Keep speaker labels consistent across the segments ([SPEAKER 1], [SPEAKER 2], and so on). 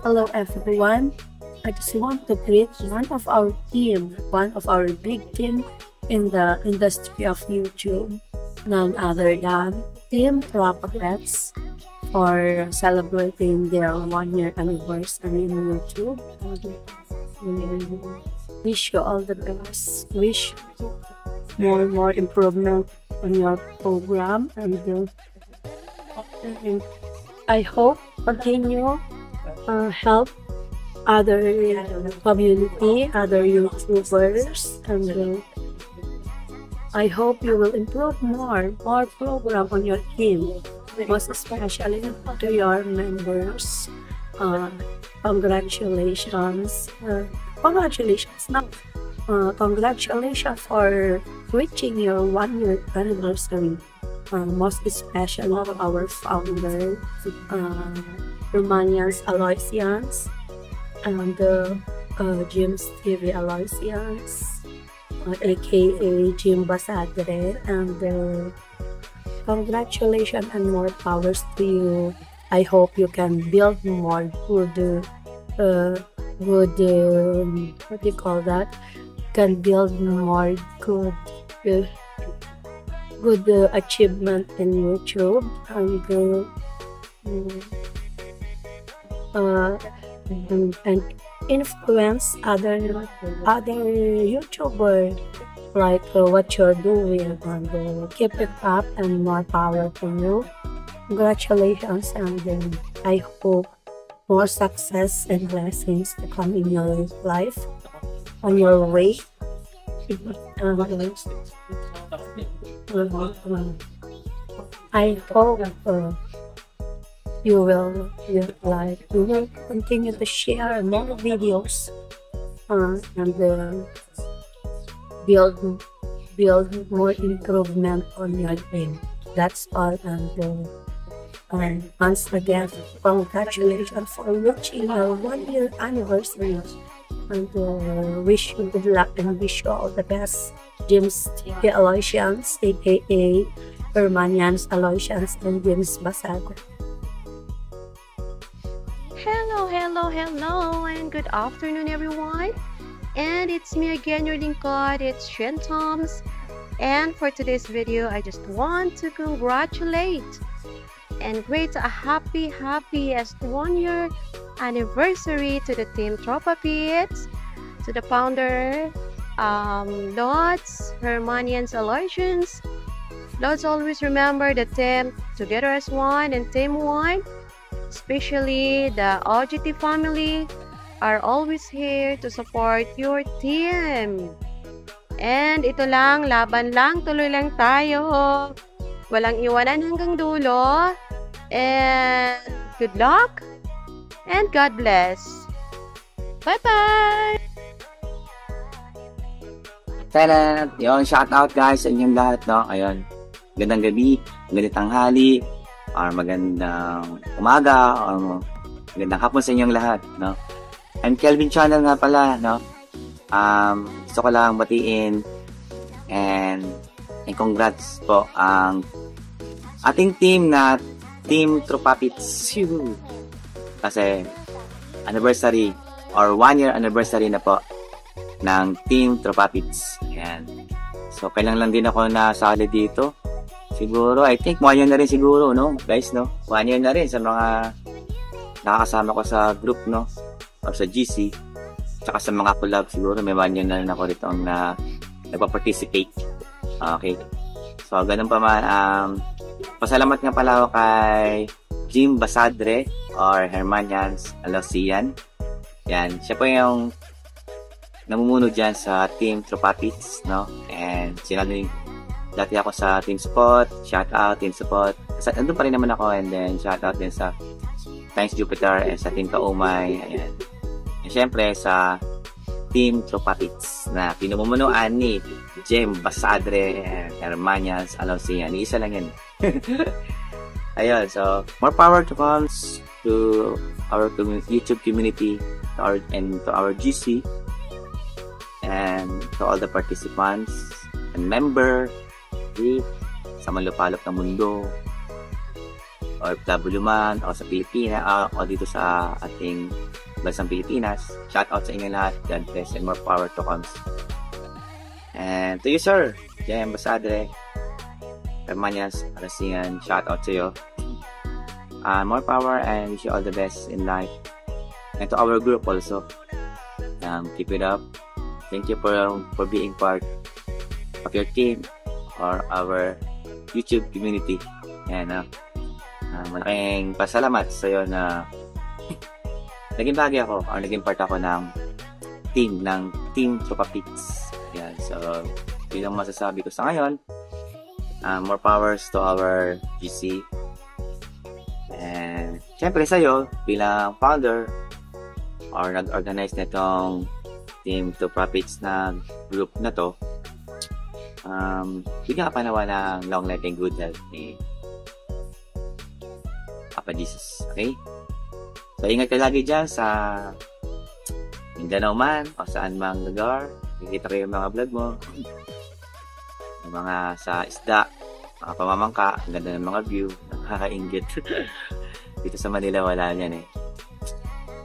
[SPEAKER 1] Hello everyone. I just want to greet one of our team, one of our big team in the industry of YouTube, none other than Team Tropa-Pets for celebrating their 1 year anniversary in YouTube. Wish you all the best. Wish more improvement on your program, and I hope continue help other community, other YouTubers, and I hope you will improve more program on your team, most especially to your members. Congratulations, congratulations for reaching your 1 year anniversary. Most especially our founder, Romanians Aloysians, and Jim's TV Aloysians, aka Jim Basadre, and congratulations and more powers to you. I hope you can build more good, what do you call that? Can build more good, achievement in YouTube, and influence other YouTubers like what you're doing, and keep it up and more power to you. Congratulations, and I hope more success and blessings to come in your life on your way. I hope you will continue to share more videos, and build more improvement on your team. That's all, and once again, congratulations for reaching our 1 year anniversary, and wish you good luck and wish you all the best. James TV Aloysians, aka Romanians Aloysians, and James Basad.
[SPEAKER 2] Hello, and good afternoon, everyone. And it's me again, your lingkod. It's Shen Toms. And for today's video, I just want to congratulate and greet a happiest 1 year anniversary to the Team Tropa-Pets, to the founder, Lods, Romanians Aloysians. Lods, always remember the team together as one and team one. Especially the OGT family are always here to support your team. And ito lang, laban lang, tuloy lang tayo. Walang iwanan hanggang dulo. And good luck and God bless. Bye-bye!
[SPEAKER 3] Tara! Yun, shout out guys sa inyong lahat, no? Ayun, magandang gabi, magandang tanghali, or magandang umaga, or magandang hapon sa inyong lahat, no? I'm Kelvin Channel nga pala, no? Gusto ko lang batiin and congrats po ang ating team na Team Tropa-Pets. Kasi anniversary or 1 year anniversary na po ng Team Tropa-Pets. Ayan. So, kailan lang din ako nasali dito. Siguro, I think 1 year na rin siguro, no? Guys, no? 1 year na rin sa mga nakakasama ko sa group, no? Or sa GC. Tsaka sa mga collab, siguro may 1 year na rin ako rito na nagpa-participate. Okay. So, ganun pa man. Pasalamat nga pala ako kay Jim Basadre or Romanians Aloysians. Yan. Siya po yung namumuno dyan sa Team Tropa-Pets, no? And sinabi dati ako sa Team Spot, shout out Team Spot. Andun pa rin naman ako, and then shout out din sa Thanks Jupiter and sa Team Kaumay. Ayan. And syempre sa Team Tropa-Pets na pinamumunuan ni Jim Basadre and Romanians Aloysians. Isa lang yan. Ayun, so more power to comes to our YouTube community, and to our GC, and to all the participants and member sa malupalop ng mundo, OFW man o sa Pilipinas o dito sa ating bansang Pilipinas. Shout out sa inyo lahat. God bless and more power to comes. And to you, sir, Jem Basadre, Hermanias, Arasingan, shout out to you. More power and wish you all the best in life. And to our group also, keep it up. Thank you for being part of your team or our YouTube community. And malaking pasalamat sa iyo na naging bahagi ako or naging part ako ng Team Tropa Pits. Yan, so yun ang masasabi ko sa ngayon. More powers to our GC. And syempre sa'yo, bilang founder or nag-organize na itong Team Tropa Pits na group na to, bigyan ka pa naman ng long life and good health ni Papa Jesus. Okay? So, ingat ka lagi dyan sa Mindanao man o saan mang lugar. Nakikita ko yung mga vlog mo. Yung mga sa isda, mga pamamangka, ang ganda ng mga view, nakakaingit. Dito sa Manila, wala yan eh.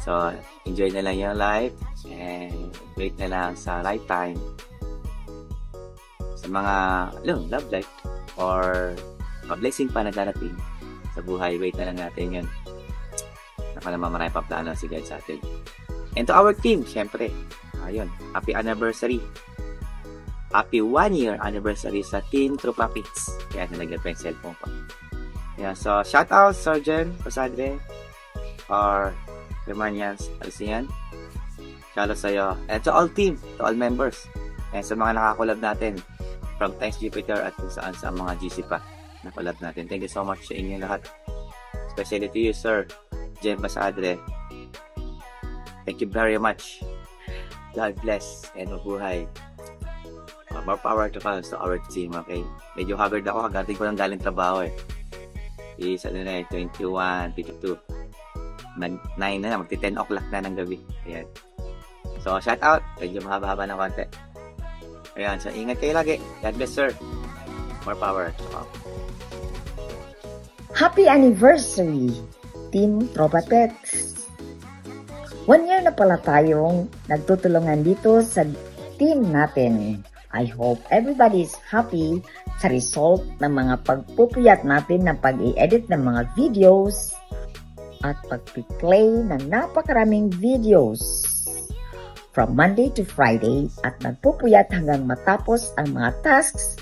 [SPEAKER 3] So, enjoy na lang yung life and wait na lang sa right time. Sa mga love life or blessing pa na darating sa buhay, wait na lang natin yun. Naka naman marami pa plano si God sa atin. And to our team, syempre, ayun, happy anniversary. Happy 1-year anniversary sa Team Tropa Pits. Kaya nalagyan pa yung cellphone pa. Yeah, so shout out Sergeant Pasadre or Hermanians Alcian. Shout out sa'yo. And to all team, to all members. And sa mga nakakulab natin from Thanks Jupiter at kung saan sa mga GC pa nakulab natin. Thank you so much sa inyo lahat. Especially to you, Sir Jem Pasadre. Thank you very much. God bless and mabuhay. More power to comes to our team, okay? Medyo haggard ako, kagating ko lang galing trabaho eh. Is, 21, 52. 9 na, magti 10 o'clock na ng gabi. Ayan. So, shout out. Medyo mahaba-haba ng konti. Ayan, so ingat kayo lagi. God bless, sir. More power.
[SPEAKER 4] Happy anniversary, Team Tropa Pets! 1 year na pala tayong nagtutulungan dito sa team natin. I hope everybody is happy sa result ng mga pagpupuyat natin ng pag-i-edit ng mga videos at pag-play ng napakaraming videos from Monday to Friday at nagpupuyat hanggang matapos ang mga tasks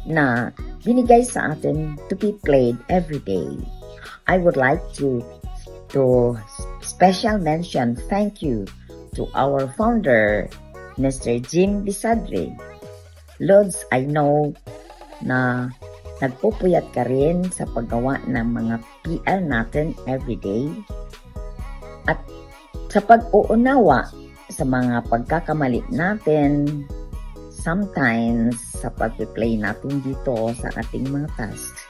[SPEAKER 4] na binigay sa atin to be played every day. I would like to special mention thank you to our founder, Mr. Jem Basadre. Lods, I know na nagpupuyat ka rin sa paggawa ng mga PR natin everyday at sa pag-uunawa sa mga pagkakamali natin sometimes sa pag-play natin dito sa ating mga tasks.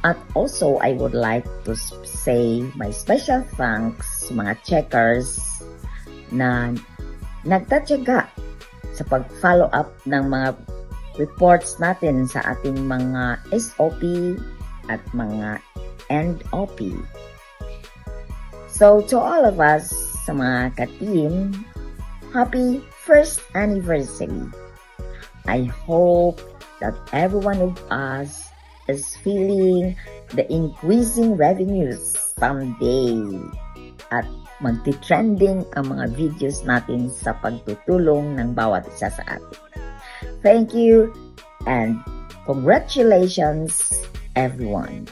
[SPEAKER 4] At also, I would like to say my special thanks sa mga checkers na nagtatyaga sa pag-follow up ng mga reports natin sa ating mga SOP at mga NOP. So, to all of us sa mga ka-team, happy first anniversary. I hope that every one of us is feeling the increasing revenues someday at magti-trending ang mga videos natin sa pagtutulong ng bawat isa sa atin. Thank you and congratulations everyone.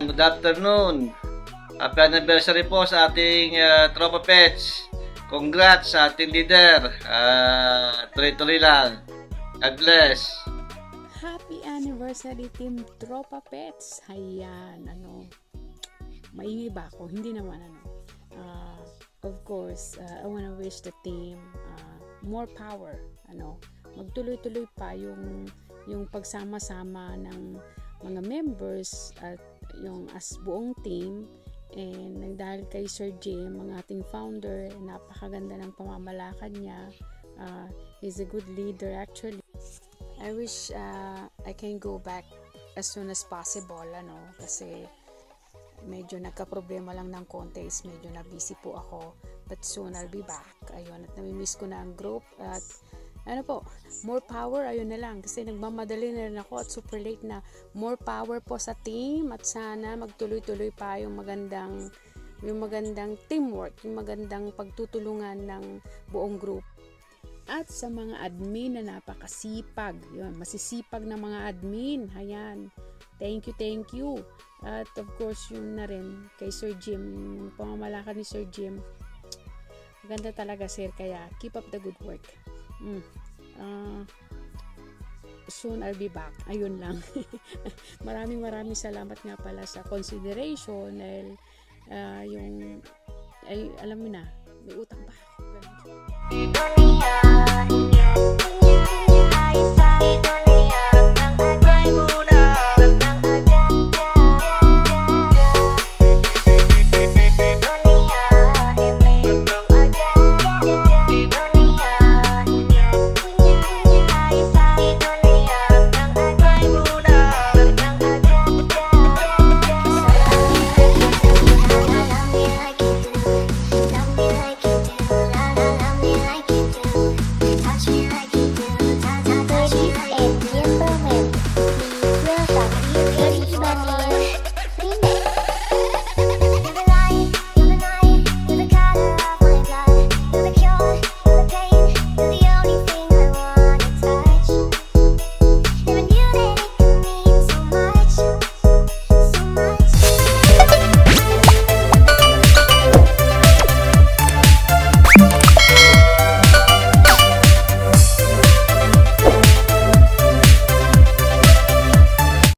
[SPEAKER 5] Good afternoon. Happy anniversary po sa ating Tropa Pets. Congrats sa ating leader. Tuloy-tuloy lang. God bless.
[SPEAKER 6] Happy anniversary Team Tropa Pets. Hayan, maingay ba ako? Hindi naman, of course, I wanna wish the team more power, magtuloy-tuloy pa yung pagsama-sama ng mga members at yung as buong team. And dahil kay Sir Jem, ang ating founder, napakaganda ng pamamalakad niya. He's a good leader actually. I wish I can go back as soon as possible, kasi medyo nagka-problema lang ng konti, is medyo na busy po ako, but soon I'll be back. Ayun, at namimiss ko na ang group, at more power, ayun na lang, kasi nagmamadali na rin ako at super late na. More power po sa team, at sana magtuloy-tuloy pa yung magandang teamwork, yung magandang pagtutulungan ng buong group. At sa mga admin na napakasipag, yun, masisipag na mga admin, ayan, thank you. At of course, yun na rin kay Sir Jim, yung pamamalakad ni Sir Jim, maganda talaga sir, kaya keep up the good work. Soon I'll be back, ayun lang. maraming salamat nga pala sa consideration, dahil alam mo na, may utang pa ako.